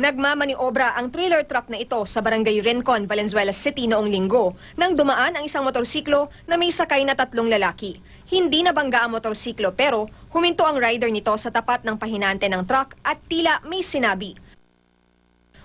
Nagmamaniobra ang trailer truck na ito sa Barangay Rincon, Valenzuela City noong linggo nang dumaan ang isang motorsiklo na may sakay na 3 lalaki. Hindi nabangga ang motorsiklo pero huminto ang rider nito sa tapat ng pahinante ng truck at tila may sinabi.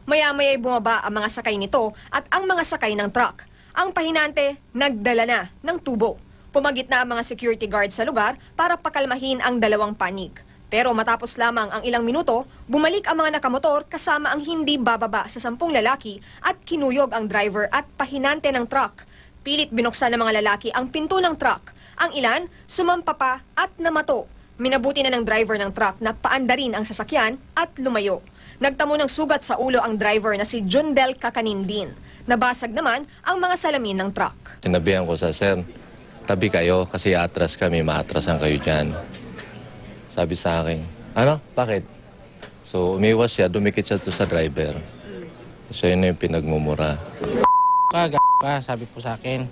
Maya-maya'y bumaba ang mga sakay nito at ang mga sakay ng truck. Ang pahinante nagdala na ng tubo. Pumagit na ang mga security guard sa lugar para pakalmahin ang dalawang panig. Pero matapos lamang ang ilang minuto, bumalik ang mga nakamotor kasama ang hindi bababa sa 10 lalaki at kinuyog ang driver at pahinante ng truck. Pilit binuksan ng mga lalaki ang pinto ng truck. Ang ilan, sumampa pa at namato. Minabuti na ng driver ng truck na paandarin ang sasakyan at lumayo. Nagtamo ng sugat sa ulo ang driver na si Jundel Kakanindin. Nabasag naman ang mga salamin ng truck. Sinabihan ko sa sir, tabi kayo kasi atras kami, maatrasan kayo dyan. Sabi sa akin, ano? Bakit? So, umiwas siya, dumikit siya sa driver. So, yun na yung pinagmumura. Ka, sabi po sa akin.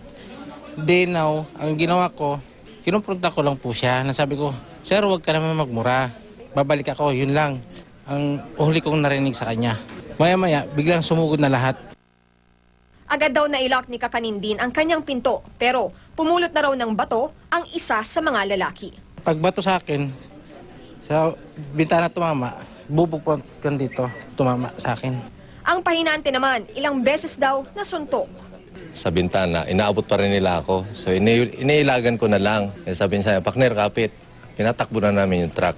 Then now, ang ginawa ko, kinumpronta ko lang po siya. Nasabi ko, sir, huwag ka naman magmura. Babalik ako, yun lang. Ang huli kong narinig sa kanya. Maya-maya, biglang sumugod na lahat. Agad daw nailak ni Kakanindin ang kanyang pinto, pero pumulot na raw ng bato ang isa sa mga lalaki. Pagbato sa akin, sa bintana tumama, bubog kan dito, tumama sa akin. Ang pahinante naman, ilang beses daw nasuntok. Sa bintana, inaabot pa rin nila ako. So, iniilagan ko na lang. Sabi niya, partner, kapit. Pinatakbo na namin yung truck.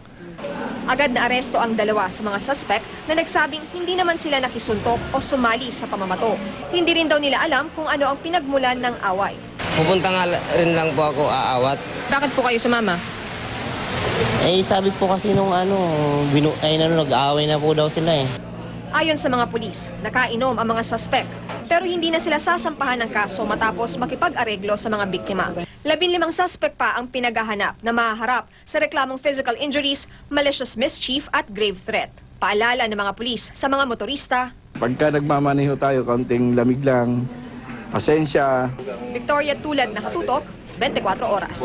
Agad na aresto ang dalawa sa mga suspect na nagsabing hindi naman sila nakisuntok o sumali sa pamamato. Hindi rin daw nila alam kung ano ang pinagmulan ng away. Pupunta nga rin lang po ako aawat. Bakit po kayo sumama? Sabi po kasi nung nag-aaway na po daw sila eh. Ayon sa mga pulis, nakainom ang mga suspect pero hindi na sila sasampahan ng kaso matapos makipag-areglo sa mga biktima. 15 suspect pa ang pinaghahanap na mahaharap sa reklamong physical injuries, malicious mischief at grave threat. Paalala ng mga pulis sa mga motorista. Pagka nagmamaneho tayo, kaunting lamig lang, pasensya. Victoria Tulad, Nakatutok, 24 Oras.